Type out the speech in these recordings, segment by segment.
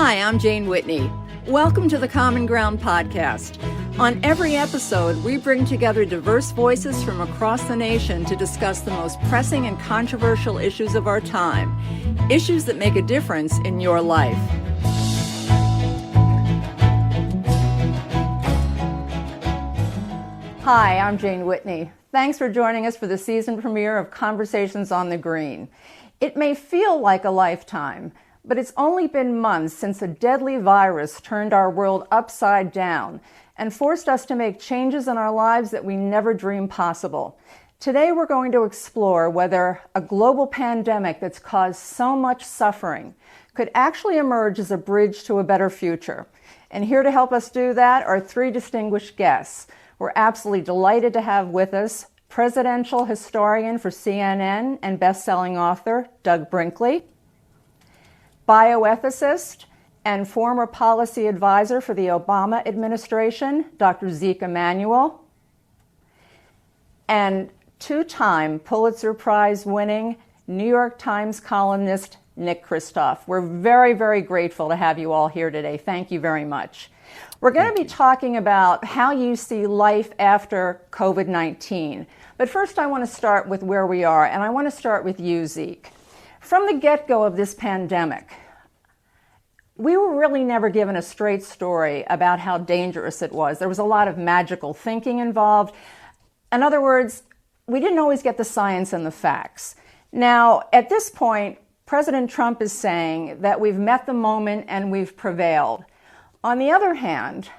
Hi, I'm Jane Whitney. Welcome to the Common Ground podcast. On every episode, we bring together diverse voices from across the nation to discuss the most pressing and controversial issues of our time, issues that make a difference in your life. Hi, I'm Jane Whitney. Thanks for joining us for the season premiere of Conversations on the Green. It may feel like a lifetime, but it's only been months since a deadly virus turned our world upside down and forced us to make changes in our lives that we never dreamed possible. Today we're going to explore whether a global pandemic that's caused so much suffering could actually emerge as a bridge to a better future. And here to help us do that are three distinguished guests. We're absolutely delighted to have with us presidential historian for CNN and best-selling author Doug Brinkley, bioethicist and former policy advisor for the Obama administration, Dr. Zeke Emanuel, and two-time Pulitzer Prize-winning New York Times columnist Nick Kristof. We're very, very grateful to have you all here today. Thank you very much. We're going to be talking about how you see life after COVID-19. But first I want to start with where we are, and I want to start with you, Zeke. From the get-go of this pandemic, we were really never given a straight story about how dangerous it was. There was a lot of magical thinking involved. In other words, we didn't always get the science and the facts. Now, at this point, President Trump is saying that we've met the moment and we've prevailed. On the other hand,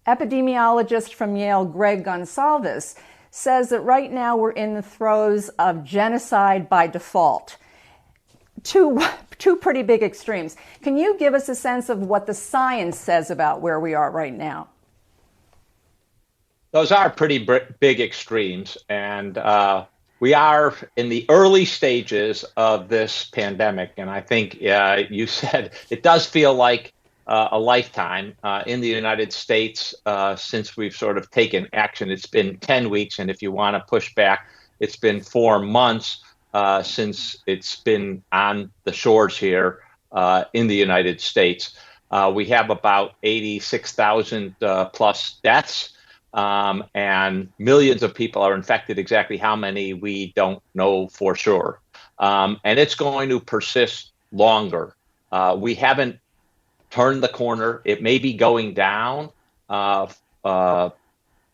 epidemiologist from Yale, Greg Gonsalves, says that right now we're in the throes of genocide by default. Two pretty big extremes. Can you give us a sense of what the science says about where we are right now? Those are pretty big extremes, and we are in the early stages of this pandemic. And I think you said it does feel like a lifetime in the United States since we've sort of taken action. It's been 10 weeks, and if you want to push back, it's been 4 months since it's been on the shores here in the United States. We have about 86,000 plus deaths, and millions of people are infected. Exactly how many, we don't know for sure. And it's going to persist longer. We haven't turned the corner. It may be going down.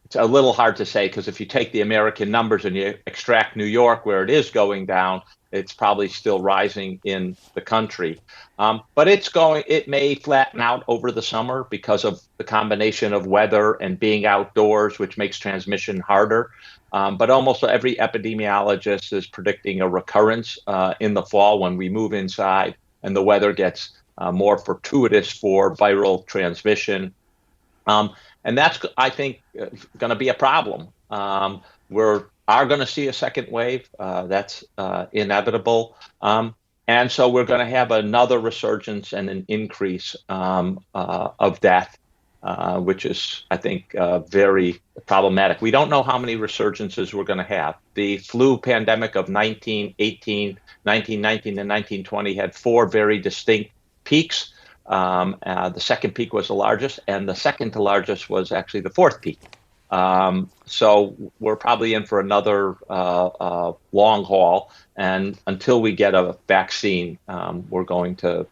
It's a little hard to say, because if you take the American numbers and you extract New York, where it is going down, it's probably still rising in the country. But it may flatten out over the summer because of the combination of weather and being outdoors, which makes transmission harder. But almost every epidemiologist is predicting a recurrence in the fall when we move inside and the weather gets more fortuitous for viral transmission. And that's, I think, going to be a problem. We are going to see a second wave. That's inevitable. And so we're going to have another resurgence and an increase of death, which is, I think, very problematic. We don't know how many resurgences we're going to have. The flu pandemic of 1918, 1919, and 1920 had 4 very distinct peaks. The second peak was the largest, and the second to largest was actually the 4th peak. So we're probably in for another long haul, and until we get a vaccine, we're going to,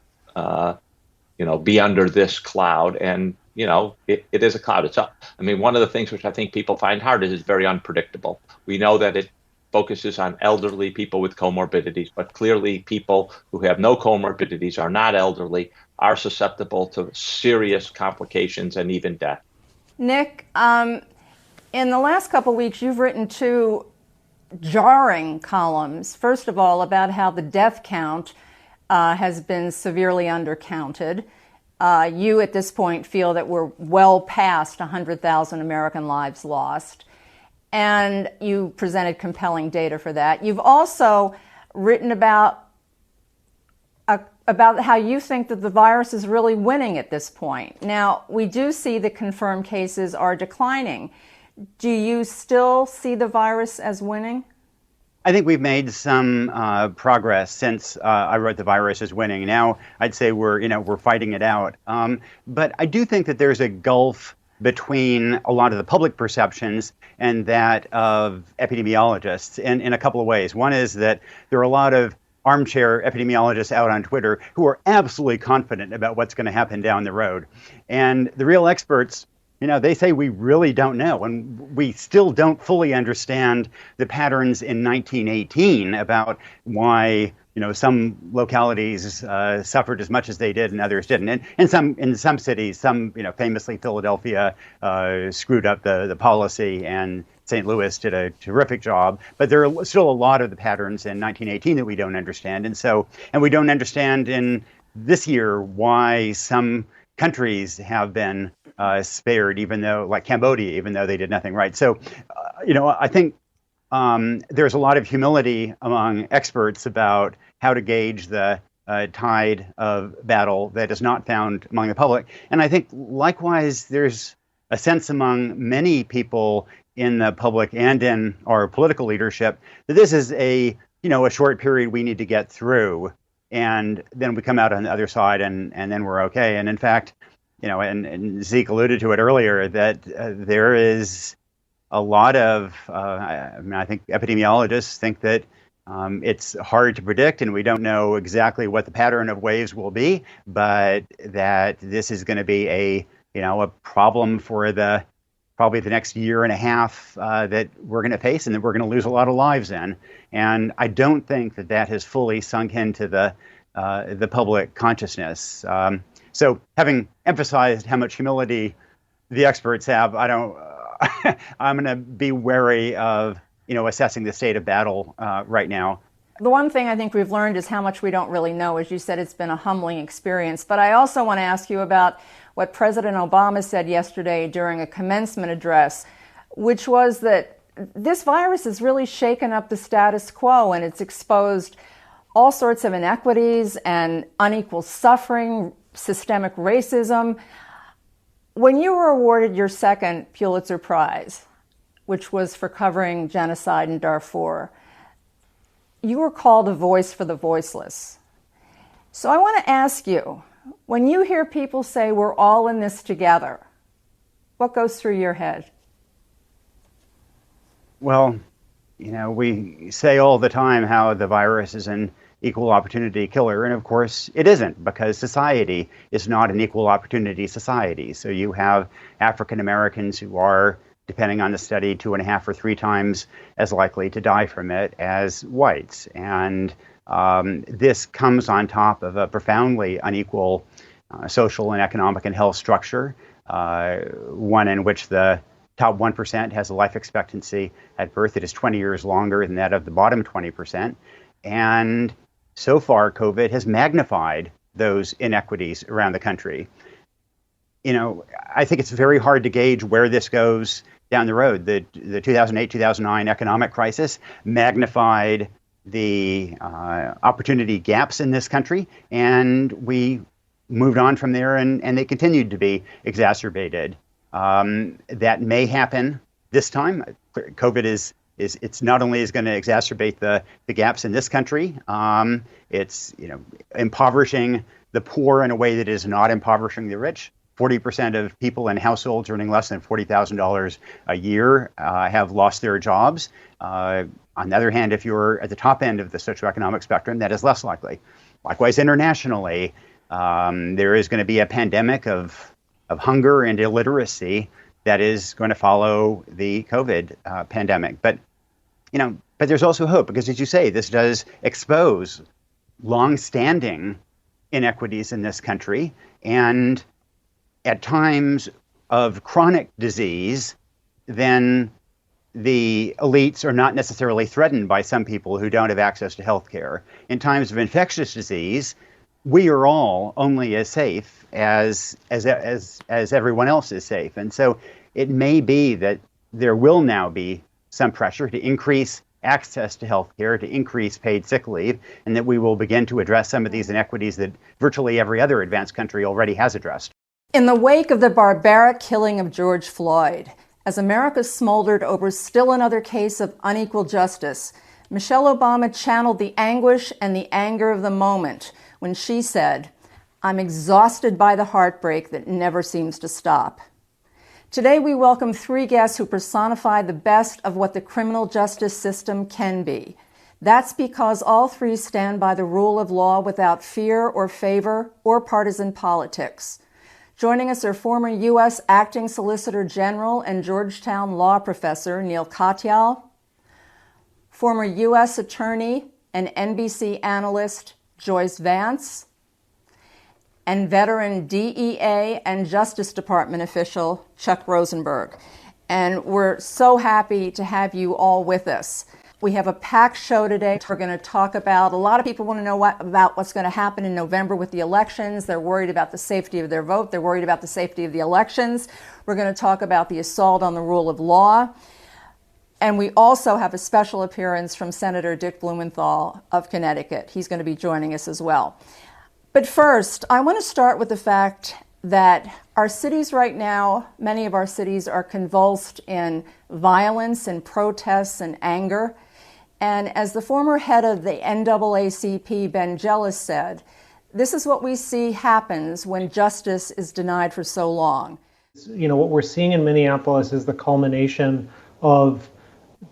be under this cloud. And it is a cloud. It's up. I mean, one of the things which I think people find hard is it's very unpredictable. We know that it focuses on elderly people with comorbidities, but clearly people who have no comorbidities, are not elderly, are susceptible to serious complications and even death. Nick, in the last couple of weeks, you've written 2 jarring columns. First of all, about how the death count has been severely undercounted. You, at this point, feel that we're well past 100,000 American lives lost. And you presented compelling data for that. You've also written about how you think that the virus is really winning at this point. Now, we do see the confirmed cases are declining. Do you still see the virus as winning? I think we've made some progress since I wrote The Virus is Winning. Now I'd say we're fighting it out. But I do think that there's a gulf between a lot of the public perceptions and that of epidemiologists in a couple of ways. One is that there are a lot of armchair epidemiologists out on Twitter who are absolutely confident about what's going to happen down the road. And the real experts, they say we really don't know, and we still don't fully understand the patterns in 1918 about why, some localities suffered as much as they did and others didn't. And in some cities, famously Philadelphia screwed up the policy, and St. Louis did a terrific job. But there are still a lot of the patterns in 1918 that we don't understand. And we don't understand in this year why some countries have been spared, even though, like Cambodia, even though they did nothing right. So, I think there's a lot of humility among experts about how to gauge the tide of battle that is not found among the public. And I think, likewise, there's a sense among many people in the public and in our political leadership that this is a short period we need to get through. And then we come out on the other side and then we're okay. And in fact, and Zeke alluded to it earlier, that there is a lot of, I think epidemiologists think that it's hard to predict and we don't know exactly what the pattern of waves will be, but that this is going to be a problem for probably the next year and a half that we're going to face and that we're going to lose a lot of lives in. And I don't think that has fully sunk into the public consciousness. So having emphasized how much humility the experts have, I'm going to be wary of, assessing the state of battle right now. The one thing I think we've learned is how much we don't really know. As you said, it's been a humbling experience. But I also want to ask you about what President Obama said yesterday during a commencement address, which was that this virus has really shaken up the status quo and it's exposed all sorts of inequities and unequal suffering, systemic racism. When you were awarded your second Pulitzer Prize, which was for covering genocide in Darfur, you were called a voice for the voiceless. So I want to ask you, when you hear people say we're all in this together, what goes through your head? Well, we say all the time how the virus is an equal opportunity killer, and of course it isn't, because society is not an equal opportunity society. So you have African Americans who are, depending on the study, 2.5 or 3 times as likely to die from it as whites. And this comes on top of a profoundly unequal social and economic and health structure, one in which the top 1% has a life expectancy at birth that is 20 years longer than that of the bottom 20%. And so far, COVID has magnified those inequities around the country. I think it's very hard to gauge where this goes down the road. The 2008-2009 economic crisis magnified the opportunity gaps in this country, and we moved on from there, and they continued to be exacerbated. That may happen this time. COVID it's not only is going to exacerbate the gaps in this country, it's impoverishing the poor in a way that is not impoverishing the rich. 40% of people in households earning less than $40,000 a year have lost their jobs. On the other hand, if you're at the top end of the socioeconomic spectrum, that is less likely. Likewise, internationally, there is going to be a pandemic of hunger and illiteracy that is going to follow the COVID pandemic. But there's also hope, because, as you say, this does expose long-standing inequities in this country. And at times of chronic disease, then the elites are not necessarily threatened by some people who don't have access to health care. In times of infectious disease, we are all only as safe as everyone else is safe. And so it may be that there will now be some pressure to increase access to health care, to increase paid sick leave, and that we will begin to address some of these inequities that virtually every other advanced country already has addressed. In the wake of the barbaric killing of George Floyd, as America smoldered over still another case of unequal justice, Michelle Obama channeled the anguish and the anger of the moment when she said, "I'm exhausted by the heartbreak that never seems to stop." Today we welcome three guests who personify the best of what the criminal justice system can be. That's because all three stand by the rule of law without fear or favor or partisan politics. Joining us are former U.S. Acting Solicitor General and Georgetown law professor Neil Katyal, former U.S. Attorney and NBC analyst Joyce Vance, and veteran DEA and Justice Department official Chuck Rosenberg. And we're so happy to have you all with us. We have a packed show today. We're going to talk about, a lot of people want to know about what's going to happen in November with the elections. They're worried about the safety of their vote. They're worried about the safety of the elections. We're going to talk about the assault on the rule of law. And we also have a special appearance from Senator Dick Blumenthal of Connecticut. He's going to be joining us as well. But first, I want to start with the fact that our cities right now, many of our cities are convulsed in violence and protests and anger. And as the former head of the NAACP, Ben Jealous, said, this is what we see happens when justice is denied for so long. You know, what we're seeing in Minneapolis is the culmination of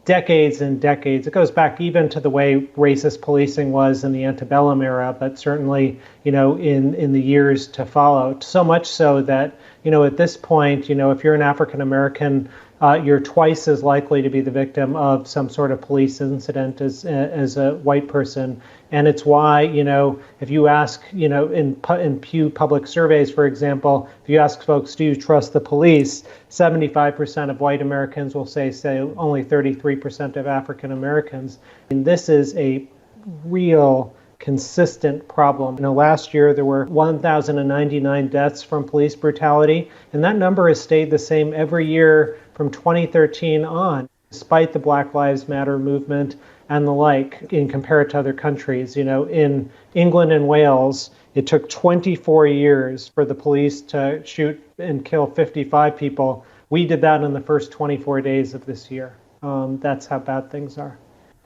decades and decades. It goes back even to the way racist policing was in the antebellum era, but certainly, you know, in the years to follow. So much so that, you know, at this point, you know, if you're an African American, you're twice as likely to be the victim of some sort of police incident as a white person. And it's why, you know, if you ask, you know, in Pew public surveys, for example, if you ask folks, do you trust the police? 75% of white Americans will say only 33% of African Americans. And this is a real consistent problem. You know, last year there were 1,099 deaths from police brutality, and that number has stayed the same every year from 2013 on, despite the Black Lives Matter movement and the like, in compared to other countries. You know, in England and Wales, it took 24 years for the police to shoot and kill 55 people. We did that in the first 24 days of this year. That's how bad things are.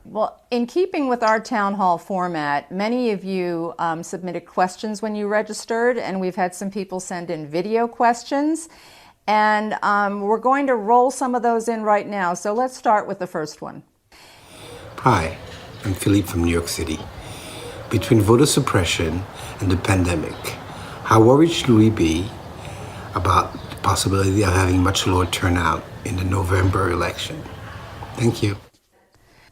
Well, in keeping with our town hall format, many of you submitted questions when you registered, and we've had some people send in video questions. And we're going to roll some of those in right now. So let's start with the first one. Hi, I'm Philippe from New York City. Between voter suppression and the pandemic, how worried should we be about the possibility of having much lower turnout in the November election? Thank you.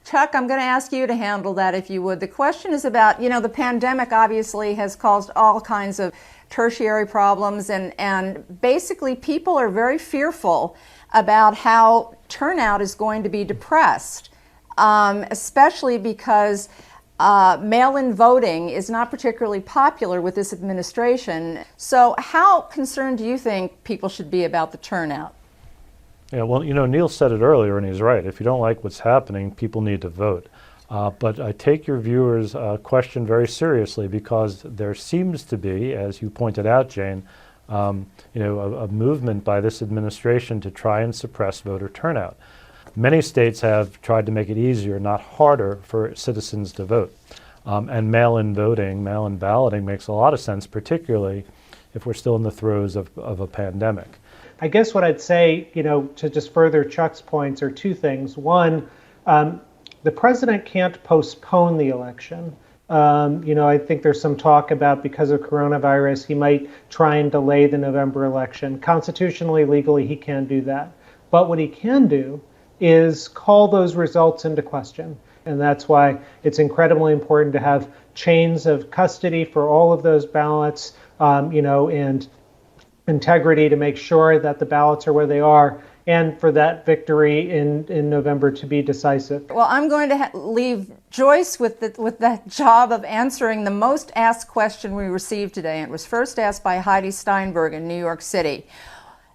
Chuck, I'm going to ask you to handle that if you would. The question is about, you know, the pandemic obviously has caused all kinds of tertiary problems, and basically people are very fearful about how turnout is going to be depressed, especially because mail-in voting is not particularly popular with this administration. So how concerned do you think people should be about the turnout? Yeah, well, you know, Neil said it earlier, and he's right. If you don't like what's happening, people need to vote. But I take your viewers' question very seriously, because there seems to be, as you pointed out, Jane, you know, a movement by this administration to try and suppress voter turnout. Many states have tried to make it easier, not harder, for citizens to vote. And mail-in voting, mail-in balloting makes a lot of sense, particularly if we're still in the throes of a pandemic. I guess what I'd say, you know, to just further Chuck's points are two things. One, the president can't postpone the election. You know, I think there's some talk about, because of coronavirus, he might try and delay the November election. Constitutionally, legally, he can't do that. But what he can do is call those results into question. And that's why it's incredibly important to have chains of custody for all of those ballots, you know, and integrity to make sure that the ballots are where they are, and for that victory in November to be decisive. Well, I'm going to leave Joyce with that job of answering the most asked question we received today. It was first asked by Heidi Steinberg in New York City.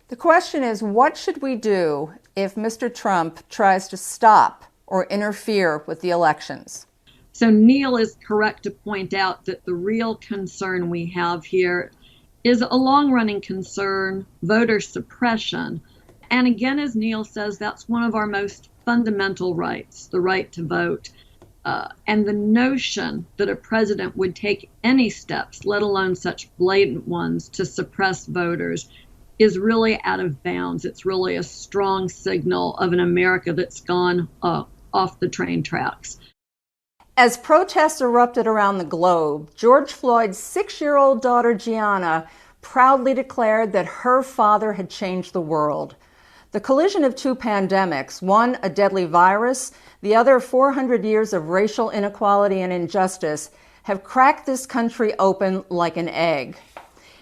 The question is, what should we do if Mr. Trump tries to stop or interfere with the elections? So Neil is correct to point out that the real concern we have here is a long-running concern, voter suppression. And again, as Neil says, that's one of our most fundamental rights, the right to vote. And the notion that a president would take any steps, let alone such blatant ones, to suppress voters is really out of bounds. It's really a strong signal of an America that's gone off the train tracks. As protests erupted around the globe, George Floyd's 6-year-old daughter, Gianna, proudly declared that her father had changed the world. The collision of two pandemics, one a deadly virus, the other 400 years of racial inequality and injustice, have cracked this country open like an egg.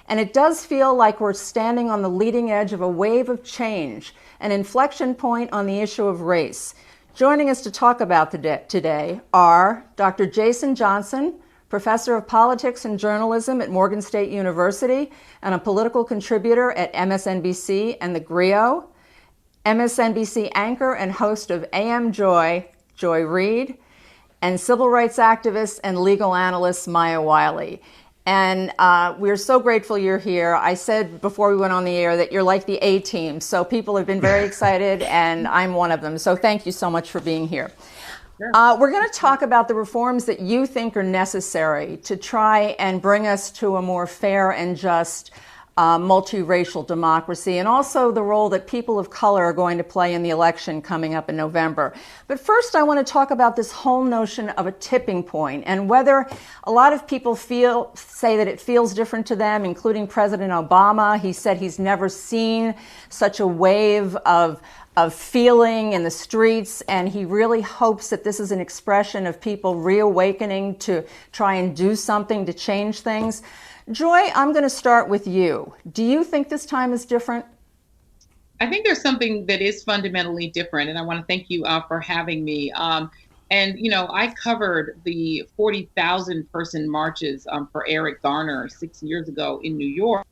And it does feel like we're standing on the leading edge of a wave of change, an inflection point on the issue of race. Joining us to talk about today are Dr. Jason Johnson, professor of politics and journalism at Morgan State University and a political contributor at MSNBC and The Griot, MSNBC anchor and host of AM Joy, Joy Reid, and civil rights activist and legal analyst Maya Wiley. And we're so grateful you're here. I said before we went on the air that you're like the A-team, so people have been very excited, and I'm one of them. So thank you so much for being here. We're going to talk about the reforms that you think are necessary to try and bring us to a more fair and just multiracial democracy, and also the role that people of color are going to play in the election coming up in November. But first, I want to talk about this whole notion of a tipping point and whether a lot of people say that it feels different to them, including President Obama. He said he's never seen such a wave of feeling in the streets, and he really hopes that this is an expression of people reawakening to try and do something to change things. Joy, I'm going to start with you. Do you think this time is different? I think there's something that is fundamentally different, and I want to thank you for having me. And, you know, I covered the 40,000 person marches for Eric Garner 6 years ago in New York.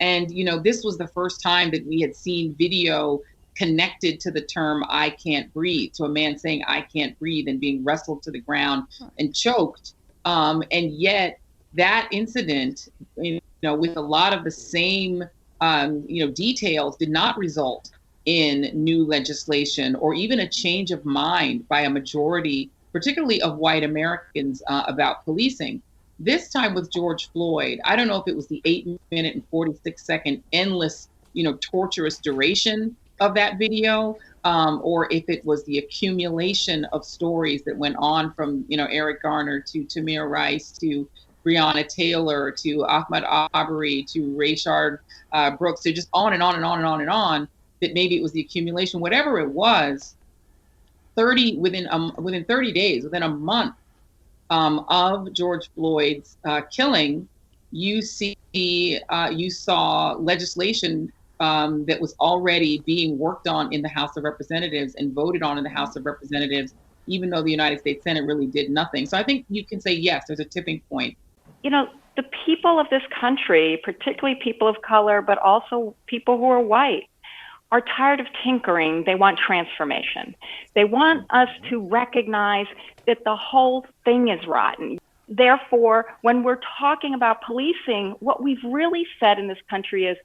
And, you know, this was the first time that we had seen video connected to the term "I can't breathe," to a man saying "I can't breathe" and being wrestled to the ground and choked. And yet that incident, you know, with a lot of the same, details, did not result in new legislation or even a change of mind by a majority, particularly of white Americans, about policing. This time with George Floyd, I don't know if it was the 8-minute and 46-second endless, torturous duration of that video, or if it was the accumulation of stories that went on from, Eric Garner to Tamir Rice to Breonna Taylor to Ahmaud Arbery to Rayshard Brooks, to just on and on and on and on and on, that maybe it was the accumulation, whatever it was, within 30 days, within a month of George Floyd's killing, you saw legislation that was already being worked on in the House of Representatives and voted on in the House of Representatives, even though the United States Senate really did nothing. So I think you can say, yes, there's a tipping point. The people of this country, particularly people of color, but also people who are white, are tired of tinkering. They want transformation. They want us to recognize that the whole thing is rotten. Therefore, when we're talking about policing, what we've really said in this country is,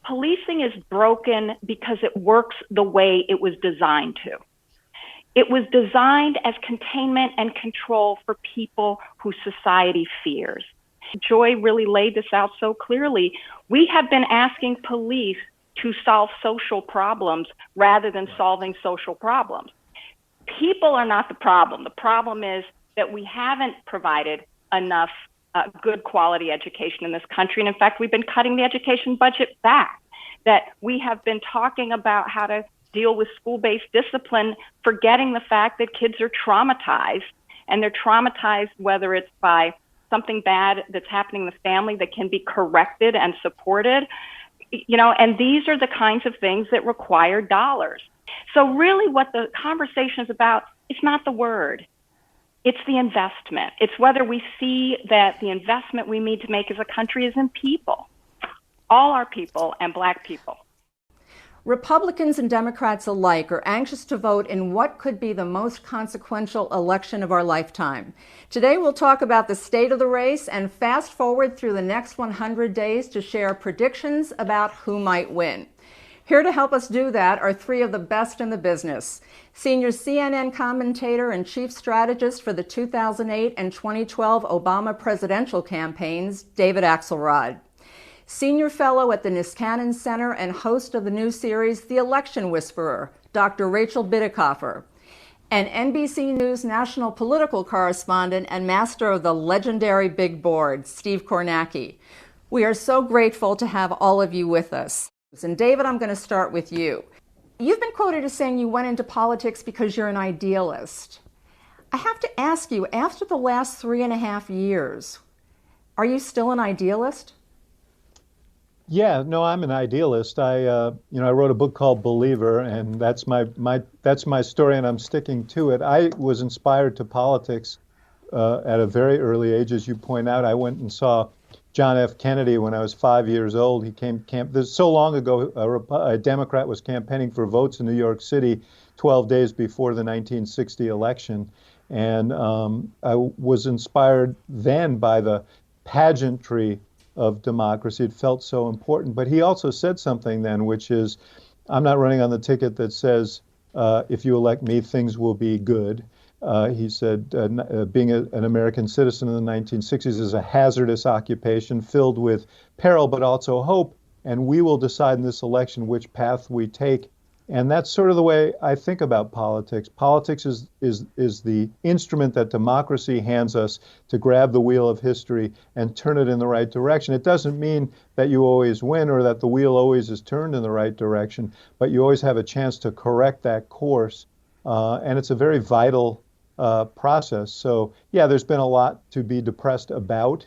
policing is broken because it works the way it was designed to. It was designed as containment and control for people who society fears. Joy really laid this out so clearly. We have been asking police to solve social problems rather than solving social problems. People are not the problem. The problem is that we haven't provided enough good quality education in this country. And in fact, we've been cutting the education budget back, that we have been talking about how to deal with school-based discipline, forgetting the fact that kids are traumatized, and they're traumatized whether it's by something bad that's happening in the family that can be corrected and supported, and these are the kinds of things that require dollars. So really what the conversation is about, it's not the word, it's the investment. It's whether we see that the investment we need to make as a country is in people, all our people and Black people. Republicans and Democrats alike are anxious to vote in what could be the most consequential election of our lifetime. Today we'll talk about the state of the race and fast forward through the next 100 days to share predictions about who might win. Here to help us do that are three of the best in the business. Senior CNN commentator and chief strategist for the 2008 and 2012 Obama presidential campaigns, David Axelrod. Senior fellow at the Niskanen Center and host of the new series, The Election Whisperer, Dr. Rachel Bidikofer. And NBC News national political correspondent and master of the legendary Big Board, Steve Kornacki. We are so grateful to have all of you with us. And David, I'm going to start with you. You've been quoted as saying you went into politics because you're an idealist. I have to ask you, after the last 3.5 years, are you still an idealist? Yeah, no, I'm an idealist. I wrote a book called Believer, and that's my story, and I'm sticking to it. I was inspired to politics at a very early age, as you point out. I went and saw John F. Kennedy when I was 5 years old. He came so long ago. A Democrat was campaigning for votes in New York City 12 days before the 1960 election, and I was inspired then by the pageantry of democracy. It felt so important. But he also said something then, which is, I'm not running on the ticket that says, if you elect me, things will be good. He said, being an American citizen in the 1960s is a hazardous occupation filled with peril, but also hope. And we will decide in this election which path we take. And that's sort of the way I think about politics. Politics is the instrument that democracy hands us to grab the wheel of history and turn it in the right direction. It doesn't mean that you always win or that the wheel always is turned in the right direction, but you always have a chance to correct that course. And it's a very vital process. So, yeah, there's been a lot to be depressed about,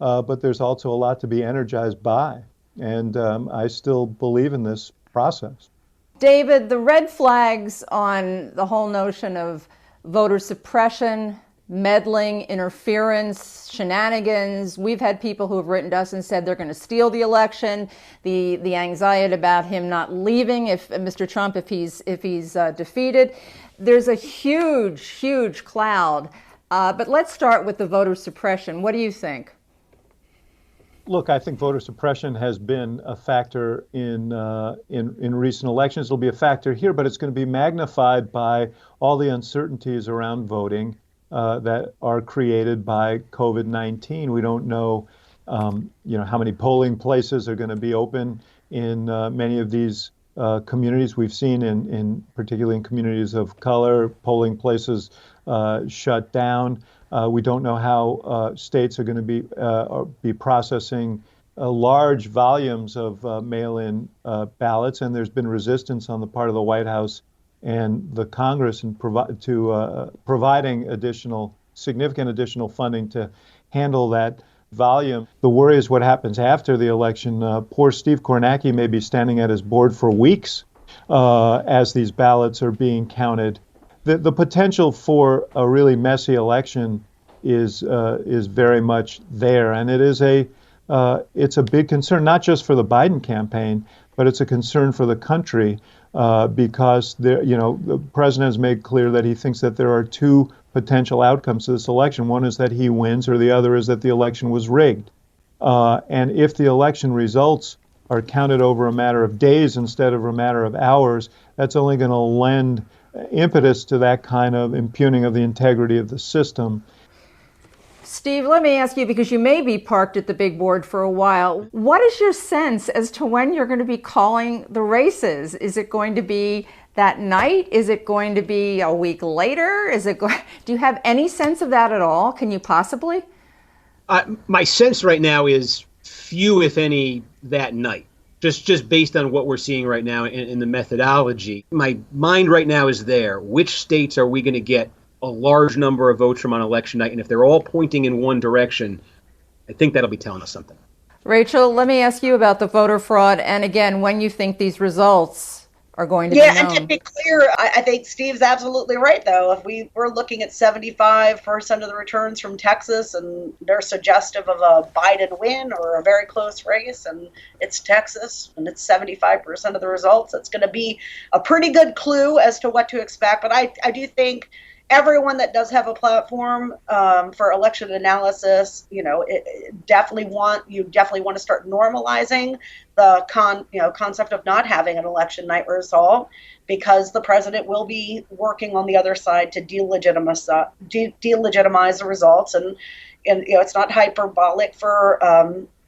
but there's also a lot to be energized by. And I still believe in this process. David, the red flags on the whole notion of voter suppression, meddling, interference, shenanigans. We've had people who have written to us and said they're going to steal the election. The anxiety about him not leaving, if Mr. Trump, if he's defeated. There's a huge cloud. But let's start with the voter suppression. What do you think? Look, I think voter suppression has been a factor in recent elections. It'll be a factor here, but it's going to be magnified by all the uncertainties around voting that are created by COVID-19. We don't know, how many polling places are going to be open in many of these communities. We've seen particularly in communities of color, polling places shut down. We don't know how states are going to be processing large volumes of mail-in ballots, and there's been resistance on the part of the White House and the Congress in providing significant additional funding to handle that volume. The worry is what happens after the election. Poor Steve Kornacki may be standing at his board for weeks as these ballots are being counted. The potential for a really messy election is very much there, and it's a big concern, not just for the Biden campaign, but it's a concern for the country because the president has made clear that he thinks that there are two potential outcomes to this election. One is that he wins, or the other is that the election was rigged. And if the election results are counted over a matter of days instead of a matter of hours, that's only going to lend impetus to that kind of impugning of the integrity of the system. Steve, let me ask you, because you may be parked at the big board for a while, what is your sense as to when you're going to be calling the races? Is it going to be that night? Is it going to be a week later? Do you have any sense of that at all? Can you possibly? My sense right now is few, if any, that night. Just based on what we're seeing right now in the methodology. My mind right now is there. Which states are we going to get a large number of votes from on election night? And if they're all pointing in one direction, I think that'll be telling us something. Rachel, let me ask you about the voter fraud. And again, when you think these results are going to be known. Yeah, and to be clear, I think Steve's absolutely right, though. If we're looking at 75% of the returns from Texas, and they're suggestive of a Biden win or a very close race, and it's Texas, and it's 75% of the results, it's going to be a pretty good clue as to what to expect. But I do think everyone that does have a platform for election analysis, definitely want to start normalizing the concept of not having an election night result, because the president will be working on the other side to delegitimize the results, and it's not hyperbolic for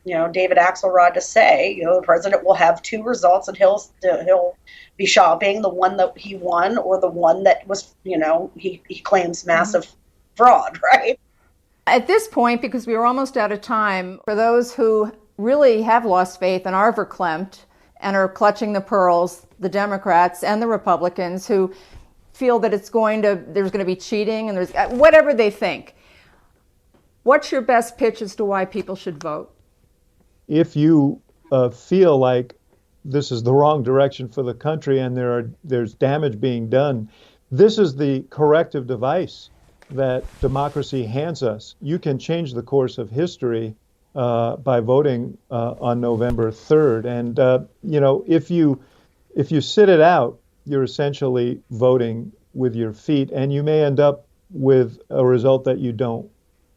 David Axelrod to say, the president will have two results, and he'll be shopping the one that he won or the one that was, he claims massive fraud, right? At this point, because we are almost out of time, for those who really have lost faith and are verklempt and are clutching the pearls, the Democrats and the Republicans who feel that there's going to be cheating and there's whatever they think, what's your best pitch as to why people should vote? If you feel like this is the wrong direction for the country and there's damage being done, this is the corrective device that democracy hands us. You can change the course of history by voting on November 3rd. And if you sit it out, you're essentially voting with your feet, and you may end up with a result that you don't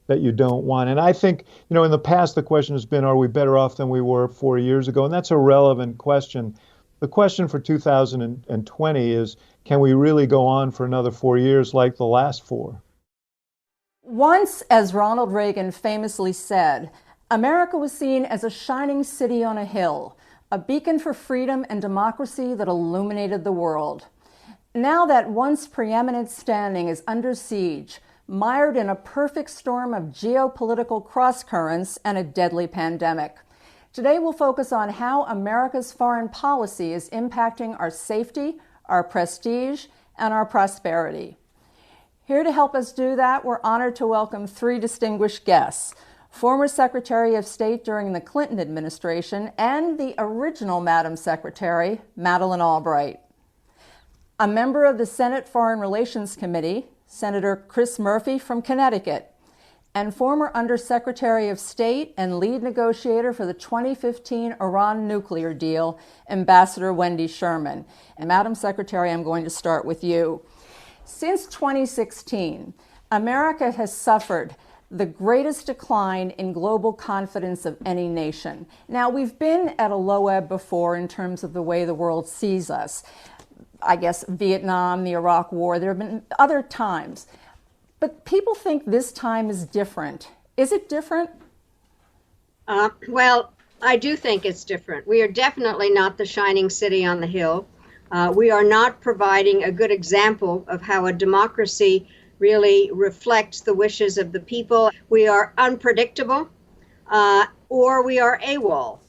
want. And I think, in the past, the question has been, are we better off than we were 4 years ago? And that's a relevant question. The question for 2020 is, can we really go on for another 4 years like the last 4? Once, as Ronald Reagan famously said, America was seen as a shining city on a hill, a beacon for freedom and democracy that illuminated the world. Now that once preeminent standing is under siege, mired in a perfect storm of geopolitical crosscurrents and a deadly pandemic. Today we'll focus on how America's foreign policy is impacting our safety, our prestige, and our prosperity. Here to help us do that, we're honored to welcome 3 distinguished guests: former Secretary of State during the Clinton administration and the original Madam Secretary, Madeleine Albright. A member of the Senate Foreign Relations Committee, Senator Chris Murphy from Connecticut, and former Undersecretary of State and lead negotiator for the 2015 Iran nuclear deal, Ambassador Wendy Sherman. And Madam Secretary, I'm going to start with you. Since 2016, America has suffered the greatest decline in global confidence of any nation. Now, we've been at a low ebb before in terms of the way the world sees us. I guess Vietnam, the Iraq War, there have been other times. But people think this time is different. Is it different? Well, I do think it's different. We are definitely not the shining city on the hill. We are not providing a good example of how a democracy really reflects the wishes of the people. We are unpredictable, or we are AWOL.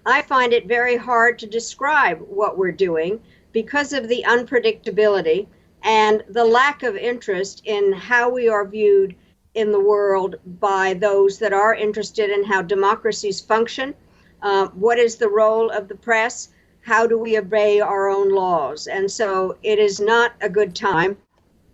I find it very hard to describe what we're doing because of the unpredictability and the lack of interest in how we are viewed in the world by those that are interested in how democracies function. What is the role of the press? How do we obey our own laws? And so it is not a good time.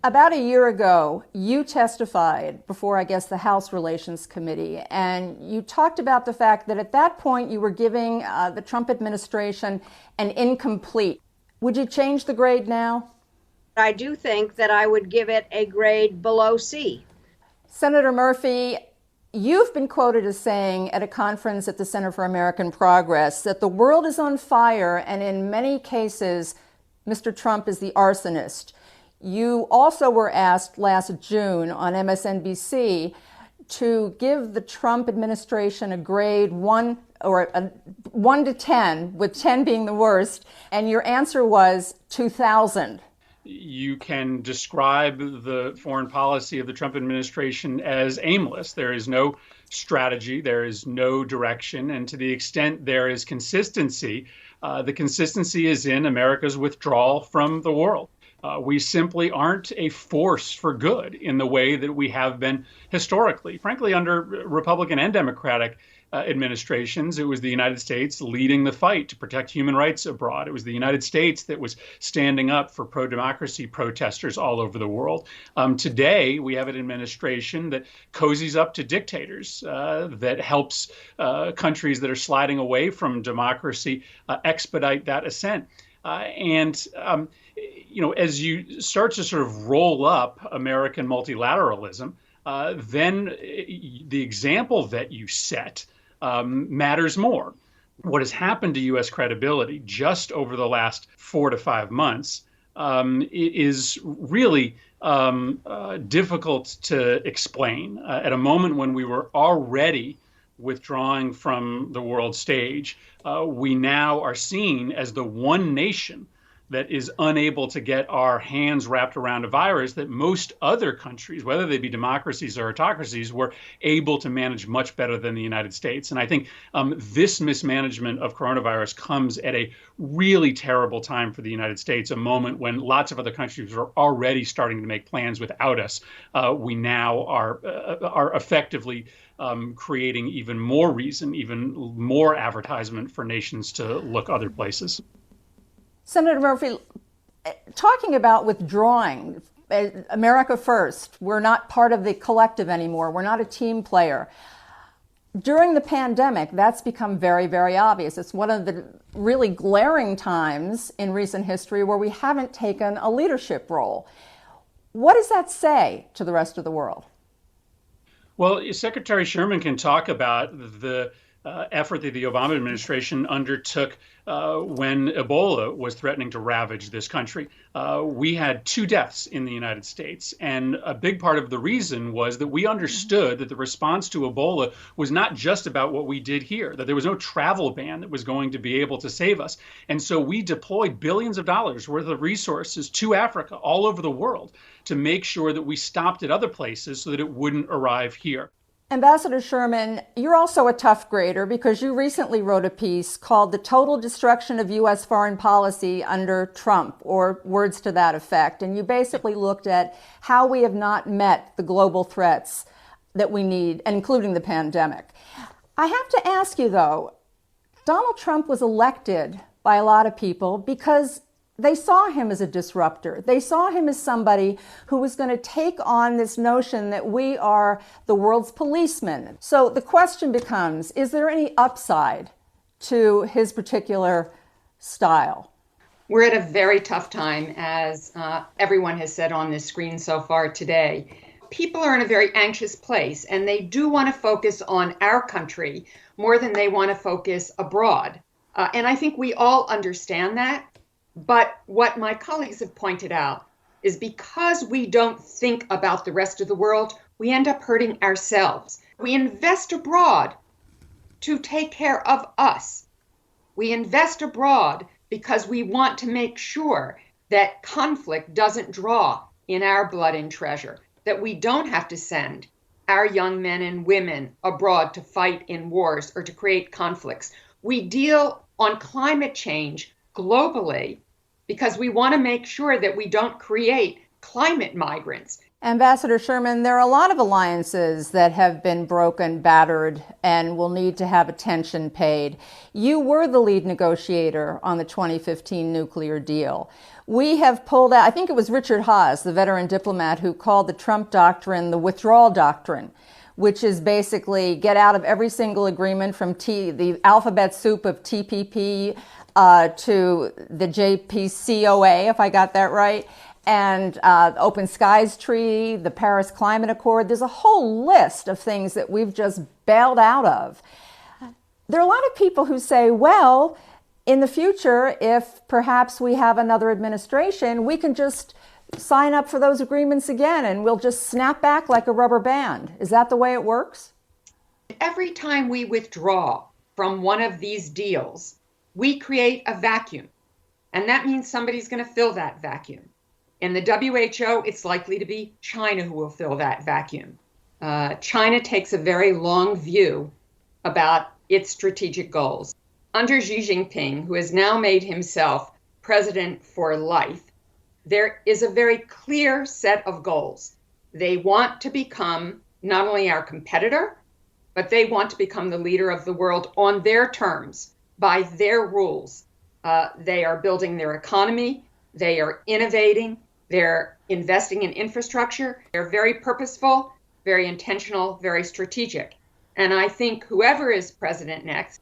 About a year ago, you testified before, I guess, the House Relations Committee, and you talked about the fact that at that point you were giving the Trump administration an incomplete. Would you change the grade now? I do think that I would give it a grade below C. Senator Murphy, you've been quoted as saying at a conference at the Center for American Progress that the world is on fire, and in many cases, Mr. Trump is the arsonist. You also were asked last June on MSNBC to give the Trump administration a grade 1 to 10, with 10 being the worst, and your answer was 2,000. You can describe the foreign policy of the Trump administration as aimless. There is no strategy, there is no direction, and to the extent there is consistency, the consistency is in America's withdrawal from the world. We simply aren't a force for good in the way that we have been historically. Frankly, under Republican and Democratic administrations, it was the United States leading the fight to protect human rights abroad. It was the United States that was standing up for pro-democracy protesters all over the world. Today, we have an administration that cozies up to dictators, that helps countries that are sliding away from democracy expedite that ascent. As you start to sort of roll up American multilateralism, then the example that you set matters more. What has happened to U.S. credibility just over the last 4 to 5 months is really difficult to explain. At a moment when we were already withdrawing from the world stage, we now are seen as the one nation that is unable to get our hands wrapped around a virus that most other countries, whether they be democracies or autocracies, were able to manage much better than the United States. And I think this mismanagement of coronavirus comes at a really terrible time for the United States, a moment when lots of other countries are already starting to make plans without us. We now are effectively creating even more reason, even more advertisement for nations to look other places. Senator Murphy, talking about withdrawing, America first, we're not part of the collective anymore. We're not a team player. During the pandemic, that's become very, very obvious. It's one of the really glaring times in recent history where we haven't taken a leadership role. What does that say to the rest of the world? Well, Secretary Sherman can talk about the effort that the Obama administration undertook when Ebola was threatening to ravage this country. We had 2 deaths in the United States. And a big part of the reason was that we understood that the response to Ebola was not just about what we did here, that there was no travel ban that was going to be able to save us. And so we deployed billions of dollars worth of resources to Africa, all over the world, to make sure that we stopped at other places so that it wouldn't arrive here. Ambassador Sherman, you're also a tough grader because you recently wrote a piece called The Total Destruction of U.S. Foreign Policy Under Trump, or words to that effect. And you basically looked at how we have not met the global threats that we need, including the pandemic. I have to ask you, though, Donald Trump was elected by a lot of people because they saw him as a disruptor. They saw him as somebody who was going to take on this notion that we are the world's policeman. So the question becomes, is there any upside to his particular style? We're at a very tough time, as everyone has said on this screen so far today. People are in a very anxious place, and they do want to focus on our country more than they want to focus abroad. And I think we all understand that. But what my colleagues have pointed out is because we don't think about the rest of the world, we end up hurting ourselves. We invest abroad to take care of us. We invest abroad because we want to make sure that conflict doesn't draw in our blood and treasure, that we don't have to send our young men and women abroad to fight in wars or to create conflicts. We deal on climate change globally because we want to make sure that we don't create climate migrants. Ambassador Sherman, there are a lot of alliances that have been broken, battered, and will need to have attention paid. You were the lead negotiator on the 2015 nuclear deal. We have pulled out, I think it was Richard Haas, the veteran diplomat, who called the Trump doctrine the withdrawal doctrine, which is basically get out of every single agreement from the alphabet soup of TPP to the JPCOA, if I got that right, and the Open Skies Treaty, the Paris Climate Accord. There's a whole list of things that we've just bailed out of. There are a lot of people who say, well, in the future, if perhaps we have another administration, we can just sign up for those agreements again and we'll just snap back like a rubber band. Is that the way it works? Every time we withdraw from one of these deals, we create a vacuum, and that means somebody's going to fill that vacuum. In the WHO, it's likely to be China who will fill that vacuum. China takes a very long view about its strategic goals. Under Xi Jinping, who has now made himself president for life, there is a very clear set of goals. They want to become not only our competitor, but they want to become the leader of the world on their terms, by their rules. They are building their economy, they are innovating, they're investing in infrastructure. They're very purposeful, very intentional, very strategic. And I think whoever is president next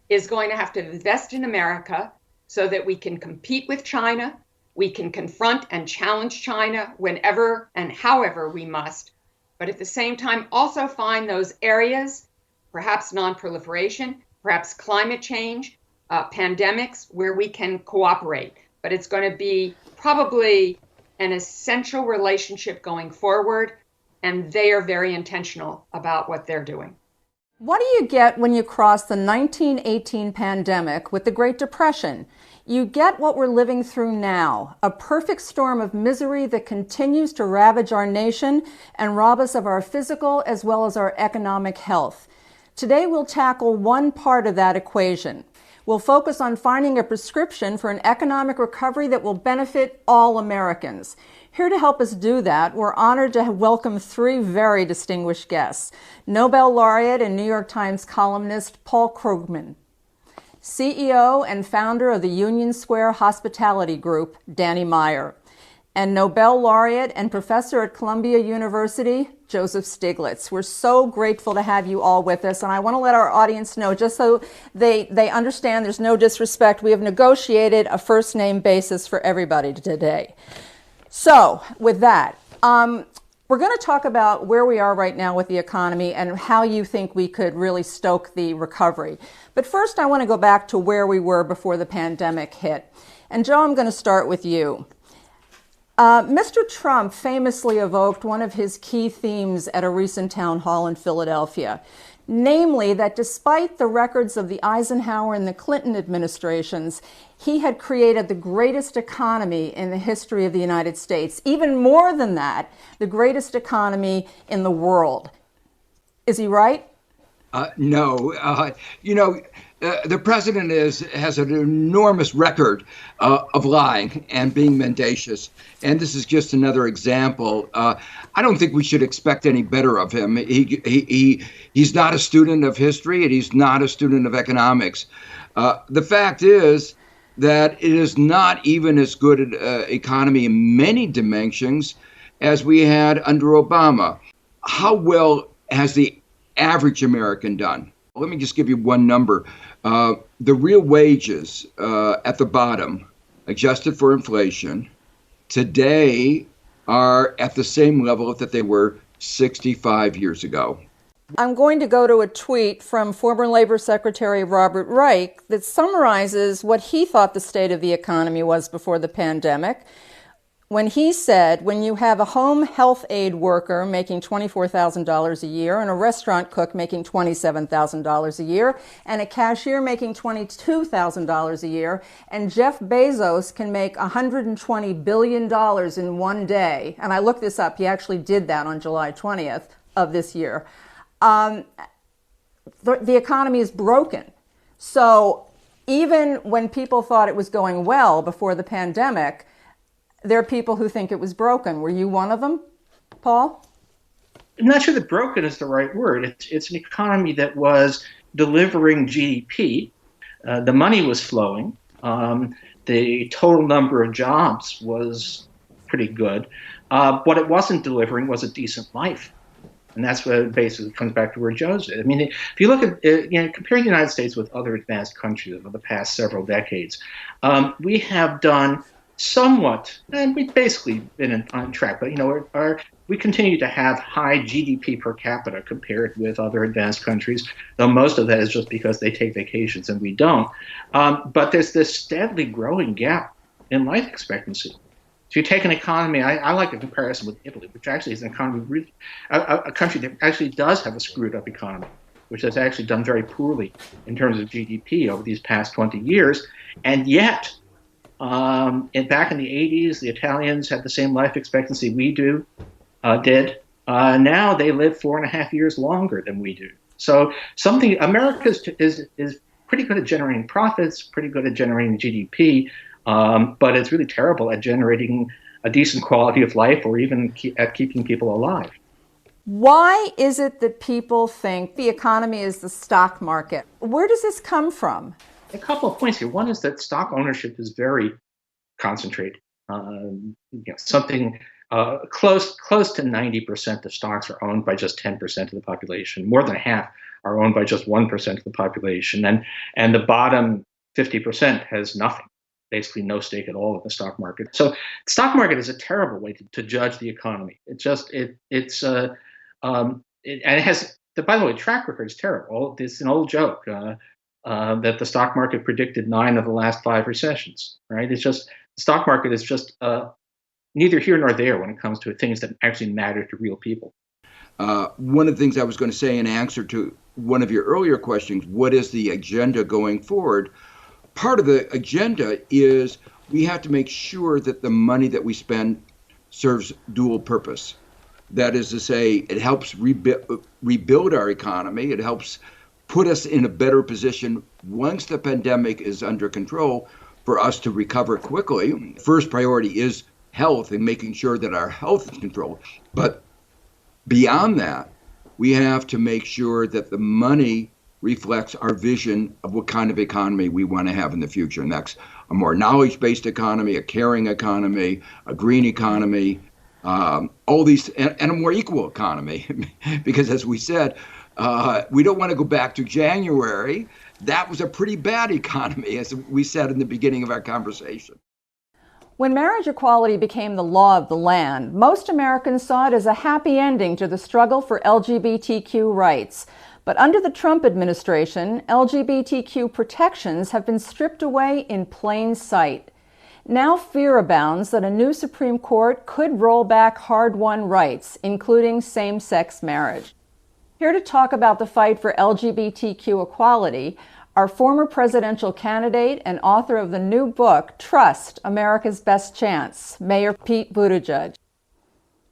is going to have to invest in America so that we can compete with China, we can confront and challenge China whenever and however we must, but at the same time also find those areas, perhaps non-proliferation, perhaps climate change, pandemics, where we can cooperate. But it's going to be probably an essential relationship going forward, and they are very intentional about what they're doing. What do you get when you cross the 1918 pandemic with the Great Depression? You get what we're living through now, a perfect storm of misery that continues to ravage our nation and rob us of our physical as well as our economic health. Today we'll tackle one part of that equation. We'll focus on finding a prescription for an economic recovery that will benefit all Americans. Here to help us do that, we're honored to welcome three very distinguished guests. Nobel laureate and New York Times columnist Paul Krugman, CEO and founder of the Union Square Hospitality Group, Danny Meyer, and Nobel laureate and professor at Columbia University, Joseph Stiglitz. We're so grateful to have you all with us, and I want to let our audience know, just so they understand there's no disrespect, we have negotiated a first name basis for everybody today. So, with that, we're going to talk about where we are right now with the economy and how you think we could really stoke the recovery. But first, I want to go back to where we were before the pandemic hit. And Joe, I'm going to start with you. Mr. Trump famously evoked one of his key themes at a recent town hall in Philadelphia, namely that despite the records of the Eisenhower and the Clinton administrations, he had created the greatest economy in the history of the United States. Even more than that, the greatest economy in the world. Is he right? No. The president has an enormous record of lying and being mendacious, and this is just another example. I don't think we should expect any better of him. He's not a student of history, and he's not a student of economics. The fact is that it is not even as good an economy in many dimensions as we had under Obama. How well has the average American done? Let me just give you one number. The real wages at the bottom, adjusted for inflation, today are at the same level that they were 65 years ago. I'm going to go to a tweet from former Labor Secretary Robert Reich that summarizes what he thought the state of the economy was before the pandemic, when he said, when you have a home health aide worker making $24,000 a year and a restaurant cook making $27,000 a year and a cashier making $22,000 a year, and Jeff Bezos can make $120 billion in one day, and I looked this up, he actually did that on July 20th of this year, the economy is broken. So even when people thought it was going well before the pandemic, there are people who think it was broken. Were you one of them, Paul? I'm not sure that broken is the right word. It's an economy that was delivering GDP. The money was flowing. The total number of jobs was pretty good. What it wasn't delivering was a decent life. And that's what basically comes back to where Joe's at. I mean, if you look at, comparing the United States with other advanced countries over the past several decades, we have done somewhat, and we've basically been on track, but we continue to have high GDP per capita compared with other advanced countries, though most of that is just because they take vacations and we don't. But there's this steadily growing gap in life expectancy. If you take an economy, I like a comparison with Italy, which actually is an economy, really, a country that actually does have a screwed up economy, which has actually done very poorly in terms of GDP over these past 20 years. And yet, back in the 80s, the Italians had the same life expectancy we did. Now they live 4.5 years longer than we do. So America is pretty good at generating profits, pretty good at generating GDP, but it's really terrible at generating a decent quality of life or even at keeping people alive. Why is it that people think the economy is the stock market? Where does this come from? A couple of points here. One is that stock ownership is very concentrated. Something close to 90% of stocks are owned by just 10% of the population. More than half are owned by just 1% of the population, and the bottom 50% has nothing. basically no stake at all in the stock market. So the stock market is a terrible way to judge the economy. It has, by the way, track record is terrible. It's an old joke that the stock market predicted 9 of the last 5 recessions, right? It's just, the stock market is just neither here nor there when it comes to things that actually matter to real people. One of the things I was going to say in answer to one of your earlier questions, what is the agenda going forward? Part of the agenda is we have to make sure that the money that we spend serves dual purpose. That is to say, it helps rebuild our economy. It helps put us in a better position once the pandemic is under control for us to recover quickly. First priority is health and making sure that our health is controlled. But beyond that, we have to make sure that the money reflects our vision of what kind of economy we want to have in the future. And that's a more knowledge-based economy, a caring economy, a green economy, all these, and a more equal economy. Because as we said, we don't want to go back to January. That was a pretty bad economy, as we said in the beginning of our conversation. When marriage equality became the law of the land, most Americans saw it as a happy ending to the struggle for LGBTQ rights. But under the Trump administration, LGBTQ protections have been stripped away in plain sight. Now fear abounds that a new Supreme Court could roll back hard-won rights, including same-sex marriage. Here to talk about the fight for LGBTQ equality, our former presidential candidate and author of the new book, Trust, America's Best Chance, Mayor Pete Buttigieg.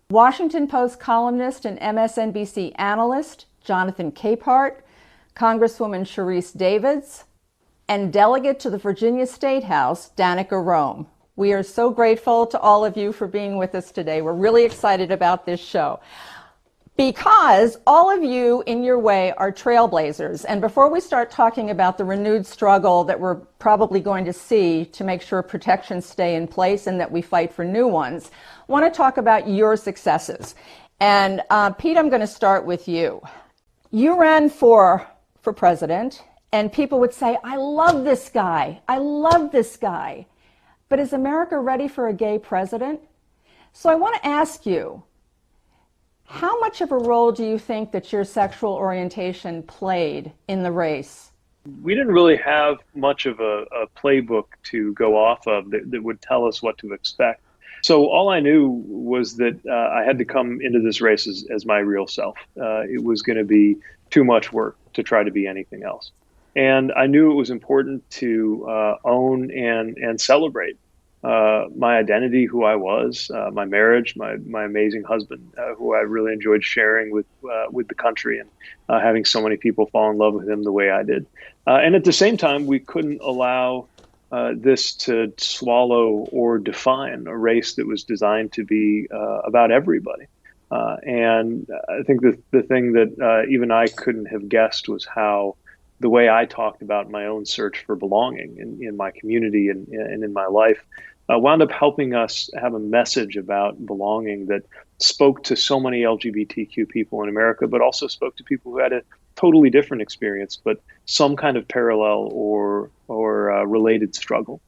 Washington Post columnist and MSNBC analyst, Jonathan Capehart, Congresswoman Sharice Davids, and delegate to the Virginia State House, Danica Roem. We are so grateful to all of you for being with us today. We're really excited about this show because all of you in your way are trailblazers. And before we start talking about the renewed struggle that we're probably going to see to make sure protections stay in place and that we fight for new ones, I want to talk about your successes. And Pete, I'm going to start with you. You ran for president, and people would say, I love this guy. I love this guy. But is America ready for a gay president? So I want to ask you, how much of a role do you think that your sexual orientation played in the race? We didn't really have much of a playbook to go off of that would tell us what to expect. So all I knew was that I had to come into this race as my real self. It was going to be too much work to try to be anything else. And I knew it was important to own and celebrate my identity, who I was, my marriage, my amazing husband, who I really enjoyed sharing with the country, and having so many people fall in love with him the way I did. And at the same time, we couldn't allow this to swallow or define a race that was designed to be about everybody. And I think the thing that even I couldn't have guessed was how the way I talked about my own search for belonging in my community and in my life wound up helping us have a message about belonging that spoke to so many LGBTQ people in America, but also spoke to people who had a totally different experience, but some kind of parallel or related struggle.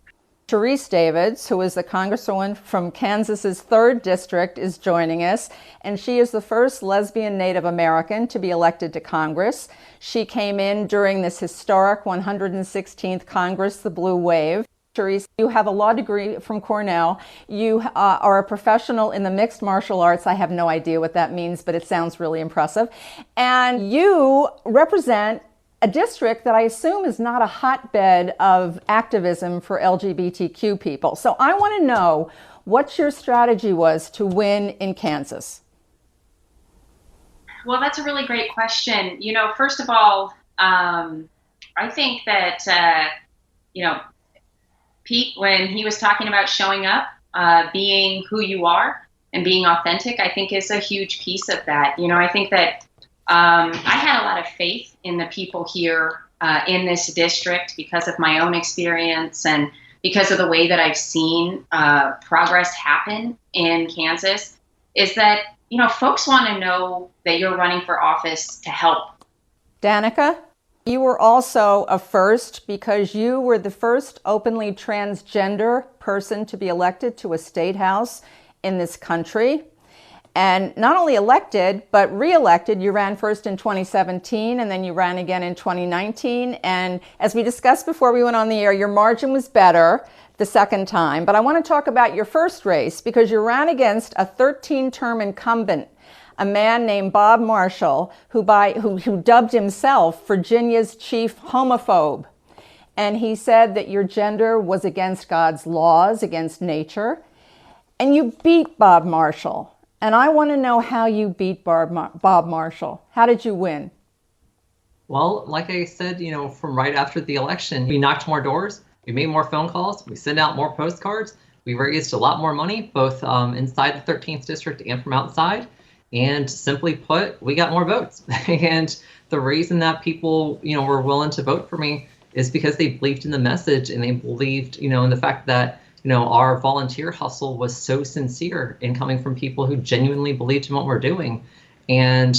Sharice Davids, who is the Congresswoman from Kansas's 3rd District, is joining us, and she is the first lesbian Native American to be elected to Congress. She came in during this historic 116th Congress, the Blue Wave. Sharice, you have a law degree from Cornell. You are a professional in the mixed martial arts. I have no idea what that means, but it sounds really impressive. And you represent a district that I assume is not a hotbed of activism for LGBTQ people. So I want to know what your strategy was to win in Kansas. Well, that's a really great question. You know, first of all, I think that, Pete, when he was talking about showing up, being who you are and being authentic, I think is a huge piece of that. You know, I think that I had a lot of faith in the people here in this district because of my own experience and because of the way that I've seen progress happen in Kansas, is that, folks want to know that you're running for office to help. Danica? You were also a first because you were the first openly transgender person to be elected to a state house in this country. And not only elected, but re-elected. You ran first in 2017, and then you ran again in 2019. And as we discussed before we went on the air, your margin was better the second time. But I want to talk about your first race because you ran against a 13-term incumbent, a man named Bob Marshall, who dubbed himself Virginia's chief homophobe. And he said that your gender was against God's laws, against nature. And you beat Bob Marshall. And I want to know how you beat Bob Marshall. How did you win? Well, like I said, from right after the election, we knocked more doors, we made more phone calls, we sent out more postcards, we raised a lot more money, both inside the 13th district and from outside. And simply put, we got more votes. And the reason that people, were willing to vote for me is because they believed in the message and they believed, in the fact that our volunteer hustle was so sincere in coming from people who genuinely believed in what we're doing. And,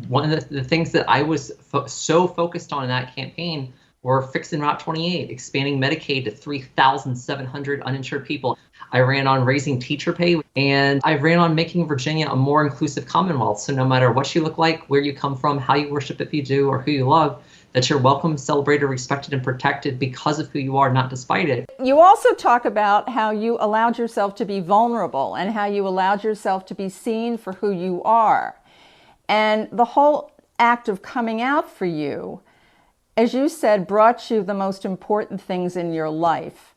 one of the things that I was so focused on in that campaign were fixing Route 28, expanding Medicaid to 3,700 uninsured people. I ran on raising teacher pay, and I ran on making Virginia a more inclusive Commonwealth. So no matter what you look like, where you come from, how you worship if you do, or who you love, that you're welcome, celebrated, respected, and protected because of who you are, not despite it. You also talk about how you allowed yourself to be vulnerable and how you allowed yourself to be seen for who you are. And the whole act of coming out for you, as you said, brought you the most important things in your life.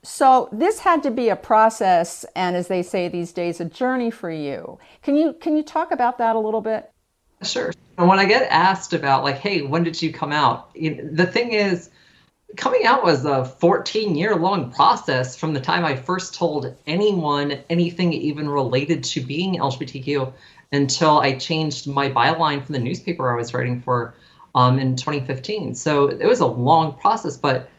So this had to be a process, and as they say these days, a journey for you. Can you talk about that a little bit? Sure. And when I get asked about hey, when did you come out? The thing is, coming out was a 14-year-long process from the time I first told anyone anything even related to being LGBTQ until I changed my byline from the newspaper I was writing for in 2015. So it was a long process, but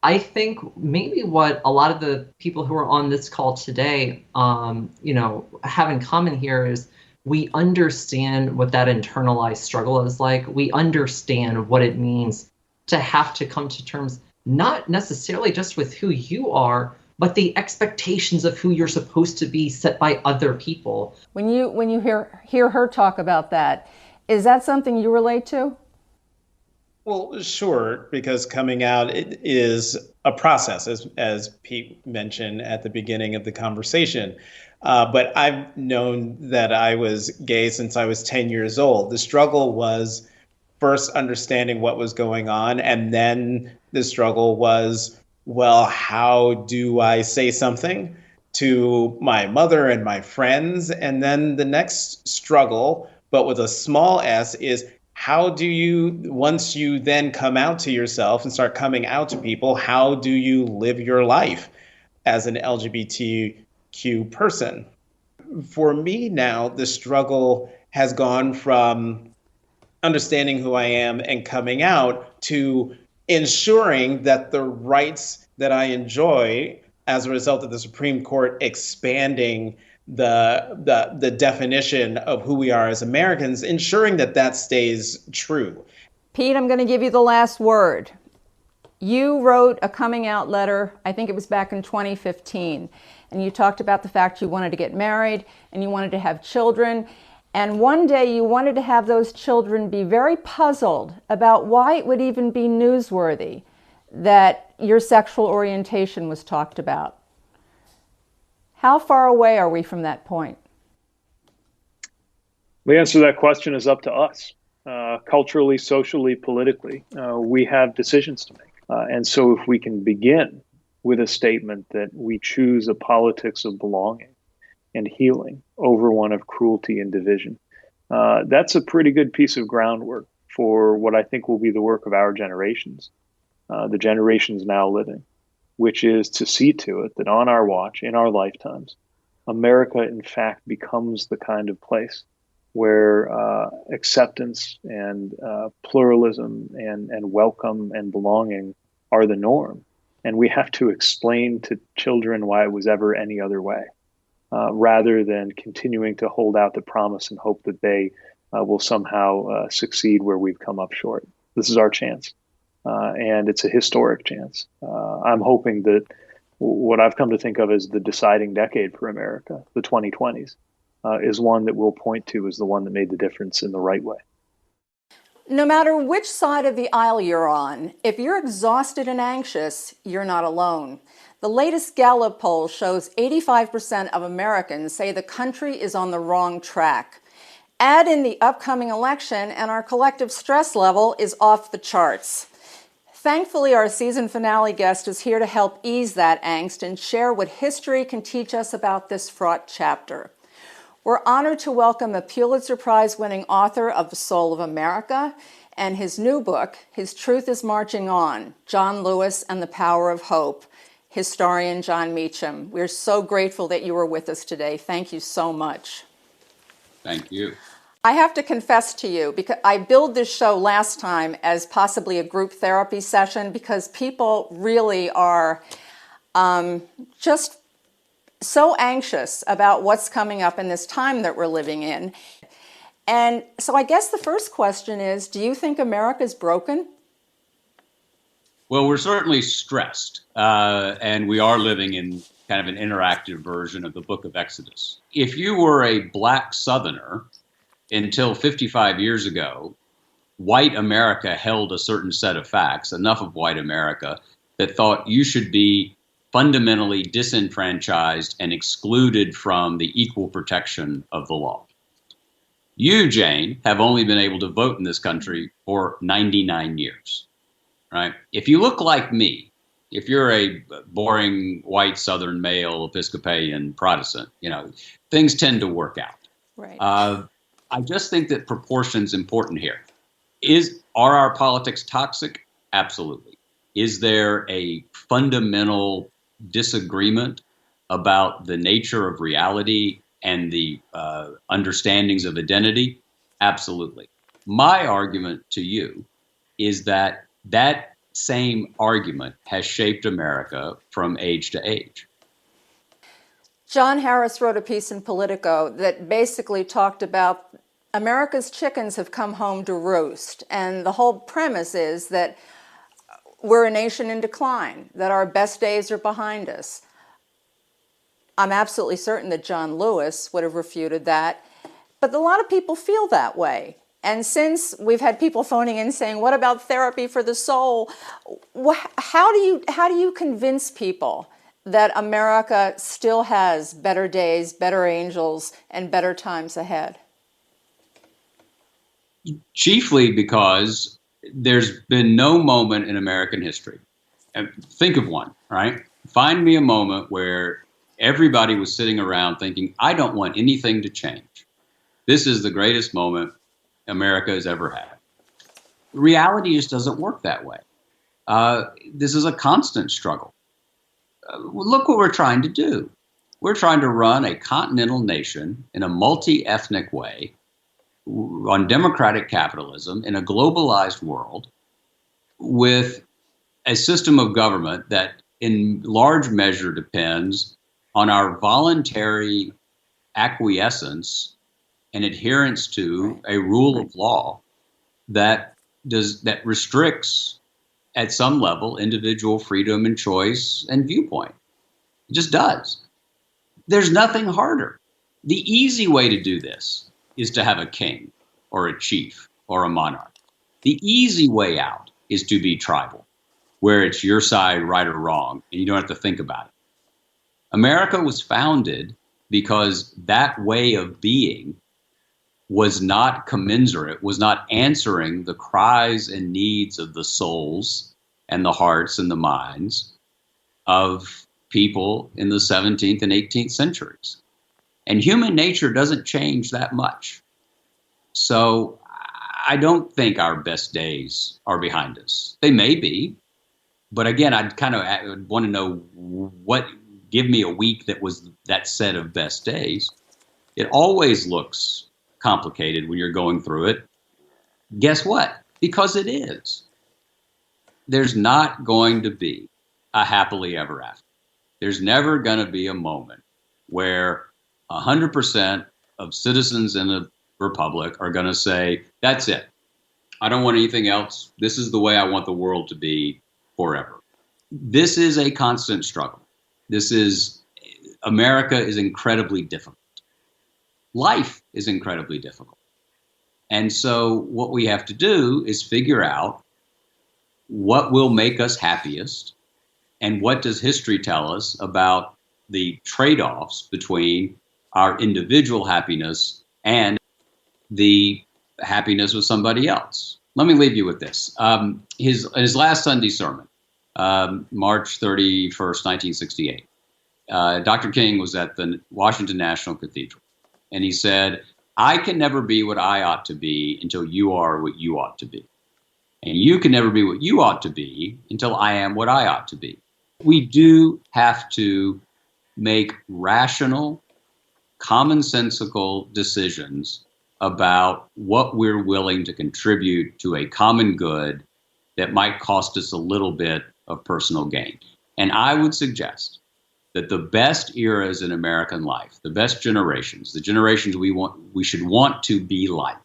I think maybe what a lot of the people who are on this call today, have in common here is we understand what that internalized struggle is like. We understand what it means to have to come to terms, not necessarily just with who you are, but the expectations of who you're supposed to be set by other people. When you hear her talk about that, is that something you relate to? Well, sure, because coming out is a process, as Pete mentioned at the beginning of the conversation. But I've known that I was gay since I was 10 years old. The struggle was first understanding what was going on, and then the struggle was, well, how do I say something to my mother and my friends? And then the next struggle, but with a small s, is how do you, once you then come out to yourself and start coming out to people, how do you live your life as an LGBTQ person? For me now, the struggle has gone from understanding who I am and coming out to ensuring that the rights that I enjoy as a result of the Supreme Court expanding the definition of who we are as Americans, ensuring that that stays true. Pete, I'm going to give you the last word. You wrote a coming out letter, I think it was back in 2015, and you talked about the fact you wanted to get married and you wanted to have children. And one day you wanted to have those children be very puzzled about why it would even be newsworthy that your sexual orientation was talked about. How far away are we from that point? The answer to that question is up to us. Culturally, socially, politically, we have decisions to make. And so if we can begin with a statement that we choose a politics of belonging and healing over one of cruelty and division, that's a pretty good piece of groundwork for what I think will be the work of our generations, the generations now living, which is to see to it that on our watch, in our lifetimes, America, in fact, becomes the kind of place where acceptance and pluralism and welcome and belonging are the norm. And we have to explain to children why it was ever any other way, rather than continuing to hold out the promise and hope that they will somehow succeed where we've come up short. This is our chance. And it's a historic chance. I'm hoping that what I've come to think of as the deciding decade for America, the 2020s, is one that we'll point to as the one that made the difference in the right way. No matter which side of the aisle you're on, if you're exhausted and anxious, you're not alone. The latest Gallup poll shows 85% of Americans say the country is on the wrong track. Add in the upcoming election, and our collective stress level is off the charts. Thankfully, our season finale guest is here to help ease that angst and share what history can teach us about this fraught chapter. We're honored to welcome a Pulitzer Prize-winning author of The Soul of America and his new book, His Truth is Marching On, John Lewis and the Power of Hope, historian Jon Meacham. We're so grateful that you were with us today. Thank you so much. Thank you. I have to confess to you, because I billed this show last time as possibly a group therapy session, because people really are just so anxious about what's coming up in this time that we're living in. And so I guess the first question is, do you think America's broken? Well, we're certainly stressed, and we are living in kind of an interactive version of the Book of Exodus. If you were a Black Southerner until 55 years ago, white America held a certain set of facts, enough of white America, that thought you should be fundamentally disenfranchised and excluded from the equal protection of the law. You, Jane, have only been able to vote in this country for 99 years, right? If you look like me, if you're a boring white Southern male Episcopalian Protestant, things tend to work out. Right. I just think that proportion's important here. Are our politics toxic? Absolutely. Is there a fundamental disagreement about the nature of reality and the understandings of identity? Absolutely. My argument to you is that that same argument has shaped America from age to age. John Harris wrote a piece in Politico that basically talked about America's chickens have come home to roost. And the whole premise is that we're a nation in decline, that our best days are behind us. I'm absolutely certain that John Lewis would have refuted that, but a lot of people feel that way. And since we've had people phoning in saying, what about therapy for the soul? How do you convince people that America still has better days, better angels, and better times ahead? Chiefly because there's been no moment in American history. And think of one, right? Find me a moment where everybody was sitting around thinking, I don't want anything to change. This is the greatest moment America has ever had. Reality just doesn't work that way. This is a constant struggle. Look what we're trying to do. We're trying to run a continental nation in a multi-ethnic way on democratic capitalism in a globalized world with a system of government that in large measure depends on our voluntary acquiescence and adherence to a rule of law that restricts at some level individual freedom and choice and viewpoint. It just does. There's nothing harder. The easy way to do this is to have a king or a chief or a monarch. The easy way out is to be tribal, where it's your side, right or wrong, and you don't have to think about it. America was founded because that way of being was not commensurate, was not answering the cries and needs of the souls and the hearts and the minds of people in the 17th and 18th centuries. And human nature doesn't change that much. So I don't think our best days are behind us. They may be, but again, I'd kind of want to know give me a week that was that set of best days. It always looks complicated when you're going through it. Guess what? Because it is. There's not going to be a happily ever after. There's never going to be a moment where 100% of citizens in the republic are going to say, that's it. I don't want anything else. This is the way I want the world to be forever. This is a constant struggle. America is incredibly difficult. Life is incredibly difficult. And so what we have to do is figure out what will make us happiest and what does history tell us about the trade-offs between our individual happiness and the happiness of somebody else. Let me leave you with this. His last Sunday sermon, March 31st, 1968, Dr. King was at the Washington National Cathedral, and he said, I can never be what I ought to be until you are what you ought to be. And you can never be what you ought to be until I am what I ought to be. We do have to make rational, commonsensical decisions about what we're willing to contribute to a common good that might cost us a little bit of personal gain. And I would suggest that the best eras in American life, the best generations, the generations we should want to be like,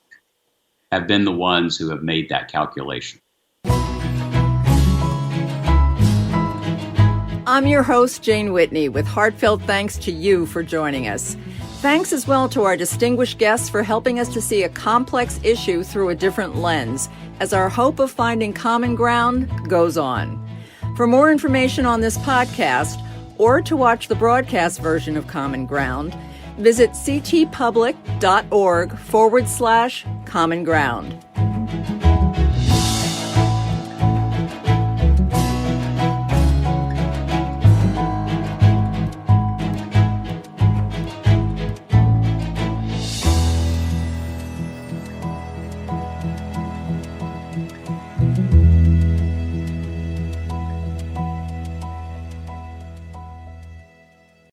have been the ones who have made that calculation. I'm your host, Jane Whitney, with heartfelt thanks to you for joining us. Thanks as well to our distinguished guests for helping us to see a complex issue through a different lens, as our hope of finding common ground goes on. For more information on this podcast, or to watch the broadcast version of Common Ground, visit ctpublic.org/Common Ground.